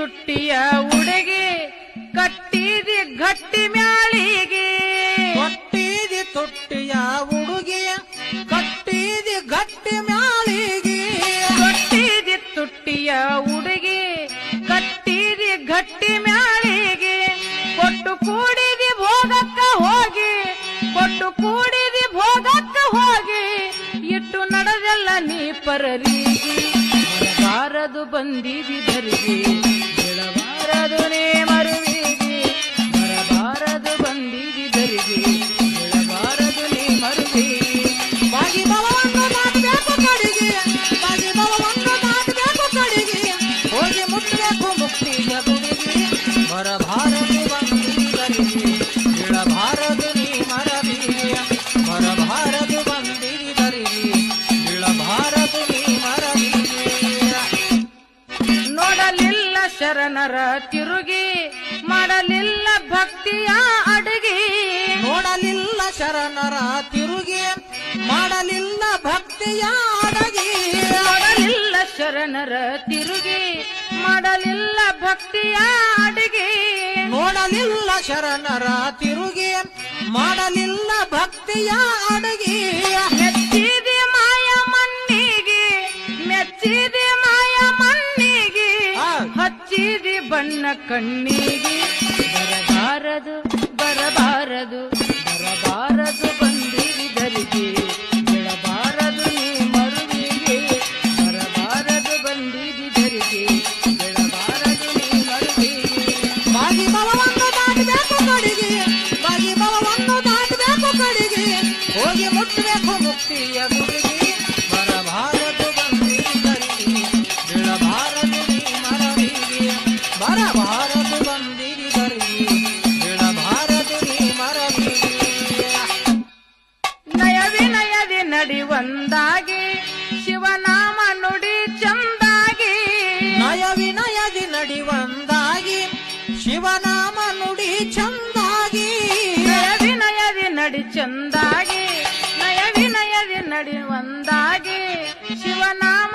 ತುಟ್ಟಿಯ ಉಡುಗಿ ಕಟ್ಟಿದಿ ಗಟ್ಟಿ ಮ್ಯಾಳಿಗೆ ಕೊಟ್ಟಿದಿ ತುಟ್ಟಿಯ ಹುಡುಗಿ ಕಟ್ಟಿದಿ ಗಟ್ಟಿ ಮ್ಯಾಳಿಗೆ ಕೊಟ್ಟಿದಿ ತುಟ್ಟಿಯ ಉಡುಗಿ ಕಟ್ಟಿದಿ ಗಟ್ಟಿ ಮ್ಯಾಳಿಗೆ ಕೊಟ್ಟು ಕೂಡಿದಿ ಭೋಗಕ್ಕ ಹೋಗಿ ಕೊಟ್ಟು ಕೂಡಿದಿ ಭೋಗಕ್ಕ ಹೋಗಿ ಇಟ್ಟು ನಡೆದೆಲ್ಲ ನೀ ಪರರಿಗೆ ಬಾರದು ಬಂದಿದಿ ಧರಿಗೆ ಬೆಳಬಾರದು ನೇ ಮರುವಿಗೆ ಬರಬಾರದು ಬಂದಿದಿ ಧರಿಗೆ ಬೆಳಬಾರದು ನೀ ಮರುವಿಗೆ ಬಾಗಿ ಬಲವನ್ನು ದಾಟಬೇಕು ಕಡೆಗೆ ಬಾಗಿ ಬಲವನ್ನು ದಾಟಬೇಕು ಕಡೆಗೆ ಹೋಗಿ ಮುಟ್ಟಬೇಕು ಮುಕ್ತಿಯ ಗುಡಿಗೆ ಬರಬಾರದು ಬಂದಿದರಿಗೆ ಬಿಳಬಾರದು ನೀ ಮರವಿಗೆ ಬರಬಾರದು ಬಂದಿದರಿಗೆ ಬಿಳಬಾರದು ನೀ ಮರವಿಗೆ ನೋಡಲಿಲ್ಲ ಶರಣರ ತಿರುಗಿ ಮಾಡಲಿಲ್ಲ ಭಕ್ತಿಯ ಅಡುಗೆ ನೋಡಲಿಲ್ಲ ಶರಣರ ತಿರುಗಿ ಮಾಡಲಿಲ್ಲ ಭಕ್ತಿಯ ಅಡಗಿ ನೋಡಲಿಲ್ಲ ಶರಣರ ತಿರುಗಿ ಮಾಡಲಿಲ್ಲ ಭಕ್ತಿಯ ಅಡುಗೆ ನೋಡಲಿಲ್ಲ ಶರಣರ ತಿರುಗಿ ಮಾಡಲಿಲ್ಲ ಭಕ್ತಿಯ ಅಡಗಿ ಮೆಚ್ಚಿದೆ ಮಾಯ ಮಣ್ಣಿಗೆ ಮೆಚ್ಚಿದೆ ಮಾಯ ಮಣ್ಣಿಗೆ ಹಚ್ಚಿದೆ ಬಣ್ಣ ಕಣ್ಣಿಗೆ ಬರಬಾರದು ಬರಬಾರದು ಬರಬಾರದು ಬಂದಿರಿ ಧರಿಗೆ ಬೆಳಬಾರದು ನೀ ಮರುವಿಗೆ ಬರಬಾರದು ಬಂದಿರಿ ಧರಿಗೆ ಬೆಳಬಾರದು ನೀ ಮರುವಿಗೆ ಬಾಗಿ ಬಲವನ್ನು ದಾಟಬೇಕು ಕಡೆಗೆ ಬಾಗಿ ಬಲವನ್ನು ದಾಟಬೇಕು ಕಡೆಗೆ ಹೋಗಿ ಮುಟ್ಟಬೇಕು ಮುಕ್ತಿಯ ಗುಡಿಗೆ ಬರಬಾರದು ಬಂದಿದ್ದರಿಗೆ ಬಿಳಬಾರದು ನೀ ಮರವಿಗೆ ಬರಬಾರದು ಬಂದಿದ್ದರಿಗೆ ಬಿಳಬಾರದು ನೀ ಮರವಿಗೆ ನಯವಿನಯದಿ ನಡಿ ಒಂದಾಗಿ ಶಿವನಾಮ ನುಡಿ ಚಂದಾಗಿ ನಯ ವಿನಯದಿ ನಡಿ ಒಂದಾಗಿ ಶಿವನಾಮ ನುಡಿ ಚಂದಾಗಿ ನಯವಿನಯದಿ ನಡಿ ಚಂದಾಗಿ ನಯವಿನಯದಿ ನಡಿ ಒಂದಾಗಿ ಶಿವನಾಮ